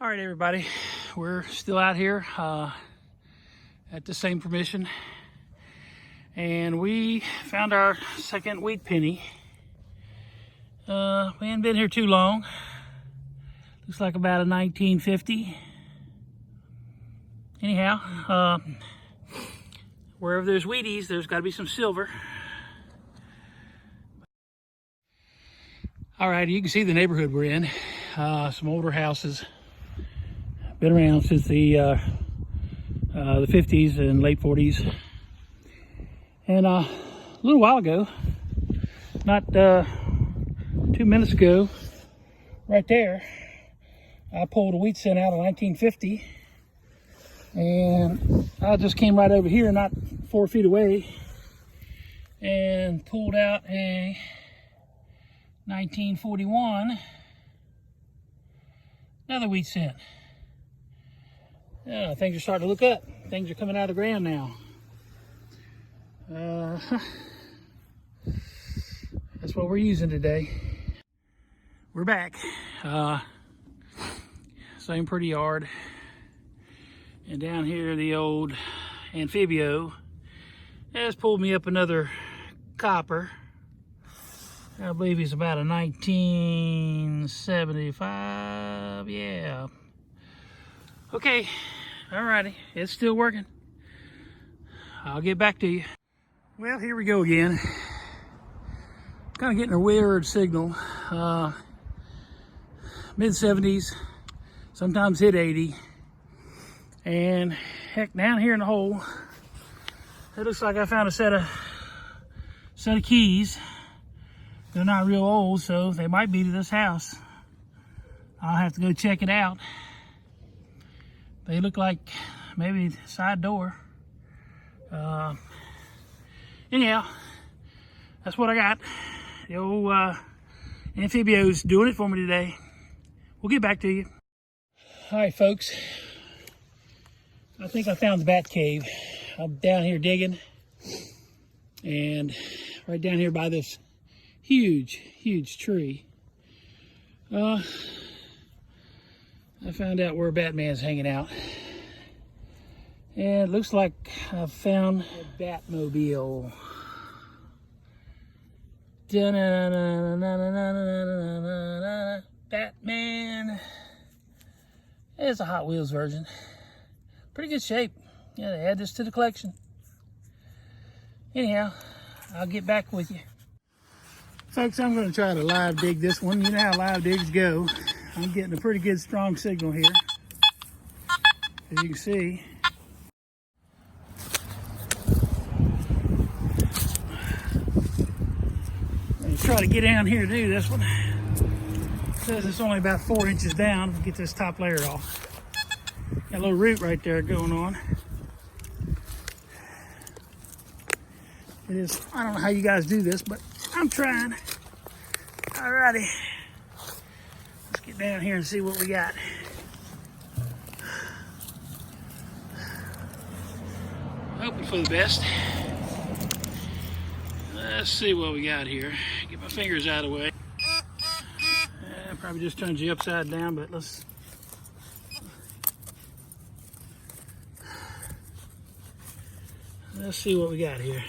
All right, everybody, we're still out here at the same permission, and we found our second wheat penny. We hadn't been here too long. Looks like about a 1950. Anyhow, wherever there's Wheaties, there's got to be some silver. All right, you can see the neighborhood we're in. Some older houses. Been around since the 50s and late 40s. And a little while ago, not 2 minutes ago, right there, I pulled a wheat cent out of 1950. And I just came right over here, not 4 feet away, and pulled out a 1941, another wheat cent. Yeah, things are starting to look up. Things are coming out of the ground now. That's what we're using today. We're back. Same pretty yard. And down here, the old Anfibio has pulled me up another copper. I believe he's about a 1975. Yeah. Okay. Alrighty. It's still working. I'll get back to you. Well, here we go again. Kind of getting a weird signal. Mid 70s. Sometimes hit 80. And heck, down here in the hole, it looks like I found a set of keys. They're not real old, so they might be to this house. I'll have to go check it out. They look like maybe side door. Anyhow, that's what I got. The old Amphibio's doing it for me today. We'll get back to you. All right, folks. I think I found the bat cave. I'm down here digging, and right down here by this huge tree, I found out where Batman's hanging out. And it looks like I found a Batmobile. Batman. It's a Hot Wheels version. Pretty good shape. Yeah, they add this to the collection. Anyhow, I'll get back with you. Folks, I'm going to try to live dig this one. You know how live digs go. I'm getting a pretty good strong signal here, as you can see. I'm going to try to get down here to do this one. It says it's only about 4 inches down. Get this top layer off. Got a little root right there going on. It is, I don't know how you guys do this, but I'm trying. Alrighty. Let's get down here and see what we got. Hoping for the best. Let's see what we got here. Get my fingers out of the way. Probably just turns you upside down, but let's see what we got here.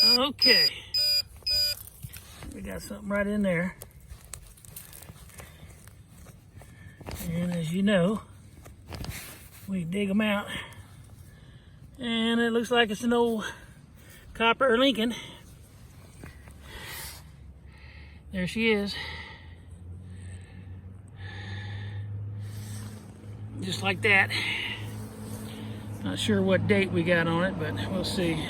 Okay. We got something right in there. And as you know, we dig them out. And it looks like it's an old copper Lincoln. There she is. Just like that. Not sure what date we got on it, but we'll see.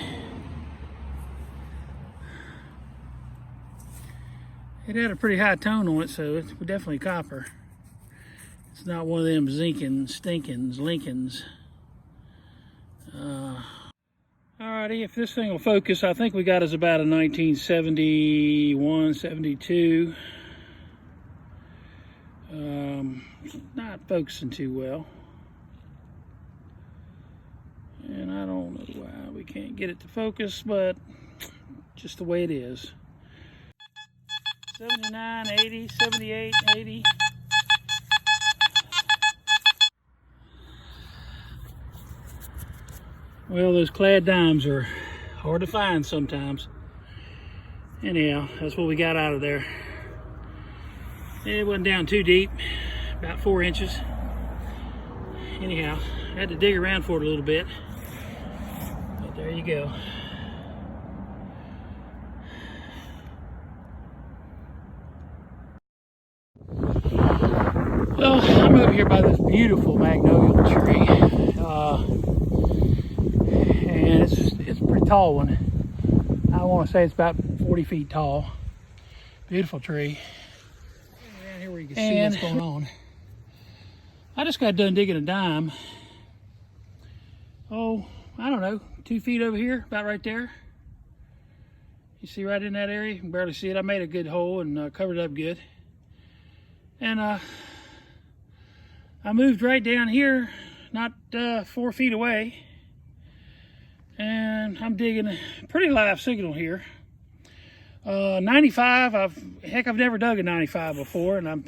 It had a pretty high tone on it, so it's definitely copper. It's not one of them stinkins, Lincolns. Alrighty, if this thing will focus, I think we got us about a 1971, 72. Not focusing too well. And I don't know why we can't get it to focus, but just the way it is. 79, 80, 78, 80. Well, those clad dimes are hard to find sometimes. Anyhow, that's what we got out of there. It wasn't down too deep, about 4 inches. Anyhow, I had to dig around for it a little bit. But there you go. Well, I'm over here by this beautiful magnolia tree. And it's a pretty tall one. I want to say it's about 40 feet tall. Beautiful tree. Around here where you can see what's going on. I just got done digging a dime. Oh, I don't know, 2 feet over here, about right there. You see right in that area? You can barely see it. I made a good hole and covered it up good. And I moved right down here, not 4 feet away. And I'm digging a pretty live signal here. 95, I've never dug a 95 before, and I'm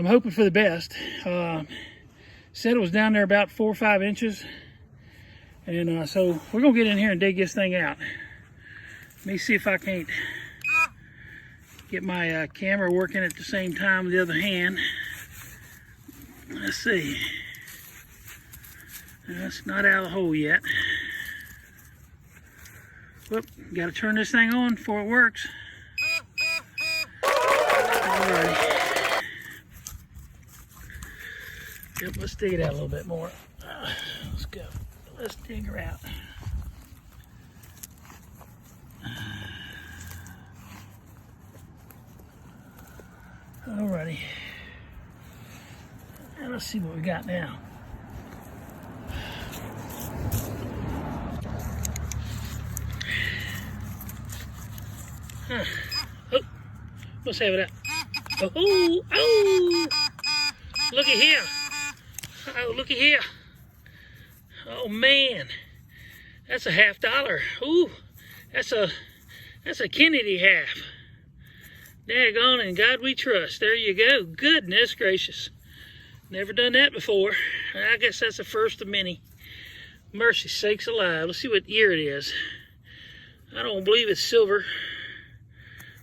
hoping for the best. Said it was down there about 4 or 5 inches. And so we're gonna get in here and dig this thing out. Let me see if I can't get my camera working at the same time with the other hand. Let's see. That's not out of the hole yet. Whoop, gotta turn this thing on before it works. Alrighty. Yep, let's dig it out a little bit more. Let's go. Let's dig her out. Alrighty. And let's see what we got now. Oh, let's have it out. Oh, look at here. Oh, look at here. Oh man, that's a $50. Ooh, that's a Kennedy half. Daggone, in God we trust. There you go. Goodness gracious. Never done that before. I guess that's the first of many. Mercy sakes alive. Let's see what year it is. I don't believe it's silver,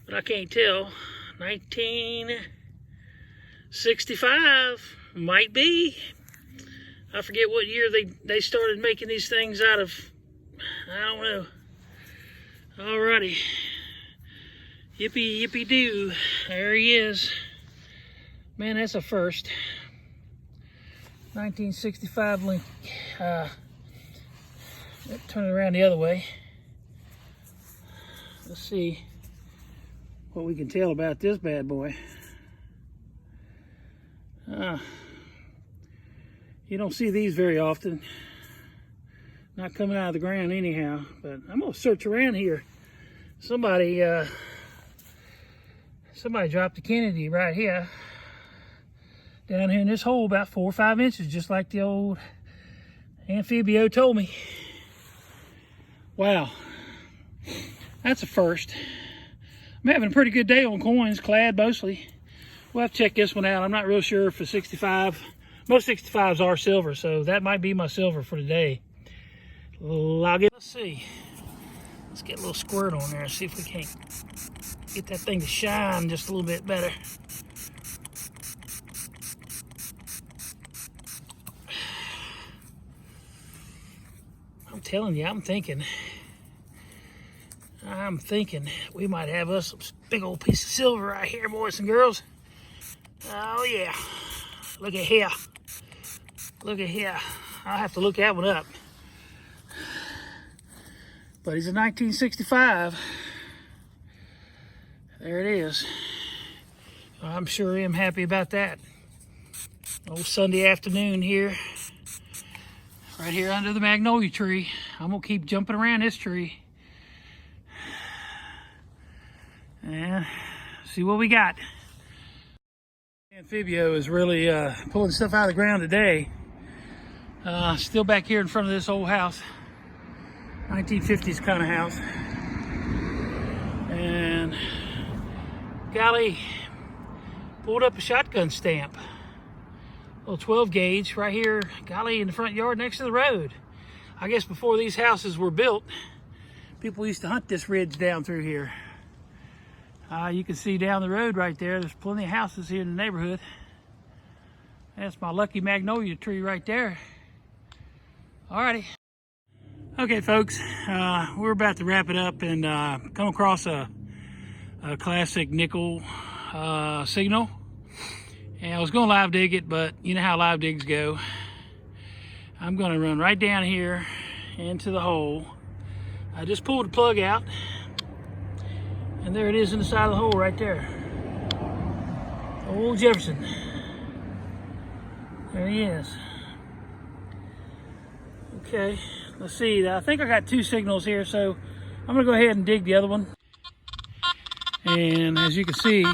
but I can't tell. 1965 might be. I forget what year they started making these things out of. I don't know. Alrighty. Yippee, yippee doo. There he is. Man, that's a first. 1965 link. Turn it around the other way. Let's see what we can tell about this bad boy. You don't see these very often. Not coming out of the ground anyhow, but I'm gonna search around here. Somebody dropped a Kennedy right here. Down here in this hole about 4 or 5 inches, just like the old Anfibio told me. Wow, that's a first. I'm having a pretty good day on coins, clad mostly. We'll have to check this one out. I'm not real sure for 65. Most 65s are silver, so that might be my silver for today. Let's see. Let's get a little squirt on there and see if we can't get that thing to shine just a little bit better. I'm telling you, I'm thinking we might have us a big old piece of silver right here, boys and girls. Oh yeah, look at here. Look at here. I'll have to look that one up. But he's a 1965. There it is. I'm sure I'm happy about that. Old Sunday afternoon here. Right here under the magnolia tree. I'm gonna keep jumping around this tree. And see what we got. Anfibio is really pulling stuff out of the ground today. Still back here in front of this old house. 1950s kind of house. And Golly, pulled up a shotgun stamp. Little 12 gauge right here, golly, in the front yard next to the road. I guess before these houses were built, people used to hunt this ridge down through here. You can see down the road right there, there's plenty of houses here in the neighborhood. That's my lucky magnolia tree right there. Alrighty. Okay, folks, we're about to wrap it up and come across a classic nickel signal. And I was going to live dig it, but you know how live digs go. I'm going to run right down here into the hole. I just pulled the plug out, and there it is in the side of the hole right there. Old Jefferson. There he is. Okay, let's see. I think I got 2 signals here, so I'm going to go ahead and dig the other one. And as you can see,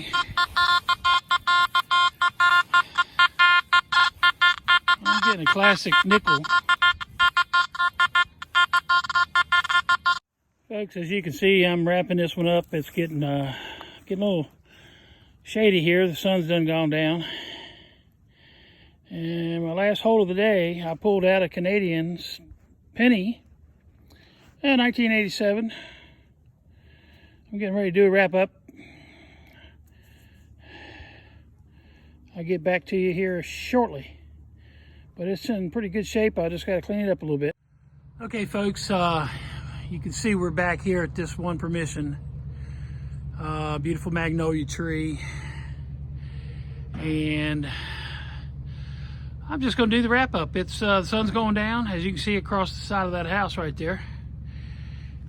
I'm getting a classic nickel. Folks, as you can see, I'm wrapping this one up. It's getting a little shady here. The sun's done gone down. And my last hole of the day, I pulled out a Canadian penny, 1987. I'm getting ready to do a wrap up. I'll get back to you here shortly. But it's in pretty good shape. I just got to clean it up a little bit. Okay, folks, you can see we're back here at this one permission. Beautiful magnolia tree. And I'm just going to do the wrap up. It's the sun's going down, as you can see across the side of that house right there.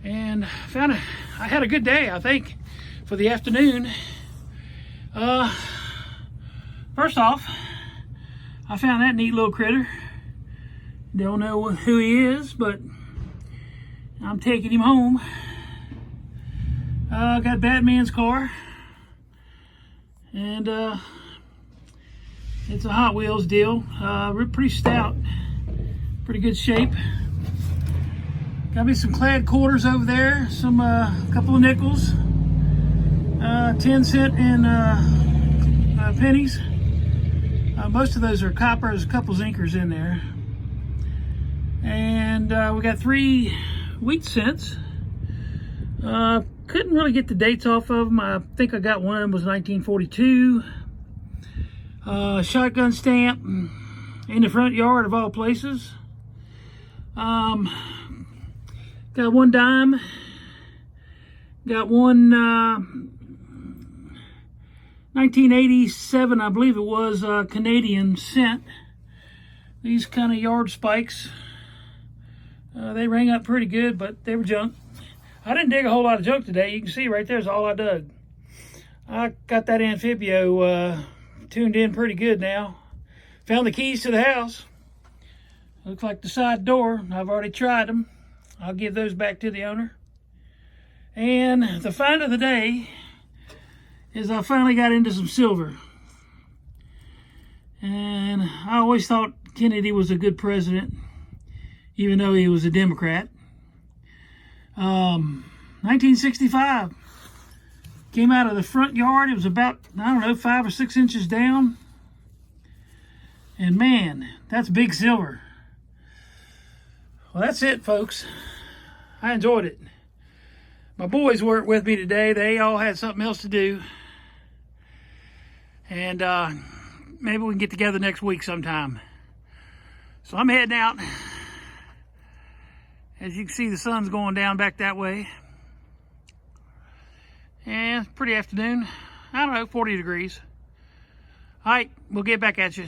And I had a good day, I think, for the afternoon. First off, I found that neat little critter. Don't know who he is, but I'm taking him home. Got Batman's car. And it's a Hot Wheels deal. Pretty stout. Pretty good shape. Got me some clad quarters over there. Some couple of nickels. 10-cent and pennies. Most of those are copper. There's a couple zinkers in there. And we got 3 wheat cents. Couldn't really get the dates off of them. I think I got one of them was 1942. Shotgun stamp in the front yard of all places. Got 1 dime. Got one 1987, I believe it was, Canadian cent. These kind of yard spikes. They rang up pretty good, but they were junk. I didn't dig a whole lot of junk today. You can see right there's all I dug. I got that Anfibio tuned in pretty good now. Found the keys to the house. Looks like the side door. I've already tried them. I'll give those back to the owner. And the find of the day is I finally got into some silver. And I always thought Kennedy was a good president, even though he was a Democrat. 1965. Came out of the front yard. It was about, I don't know, 5 or 6 inches down. And man, that's big silver. Well, that's it, folks. I enjoyed it. My boys weren't with me today. They all had something else to do. And maybe we can get together next week sometime. So I'm heading out. As you can see, the sun's going down back that way. And it's pretty afternoon. I don't know, 40 degrees. All right, we'll get back at you.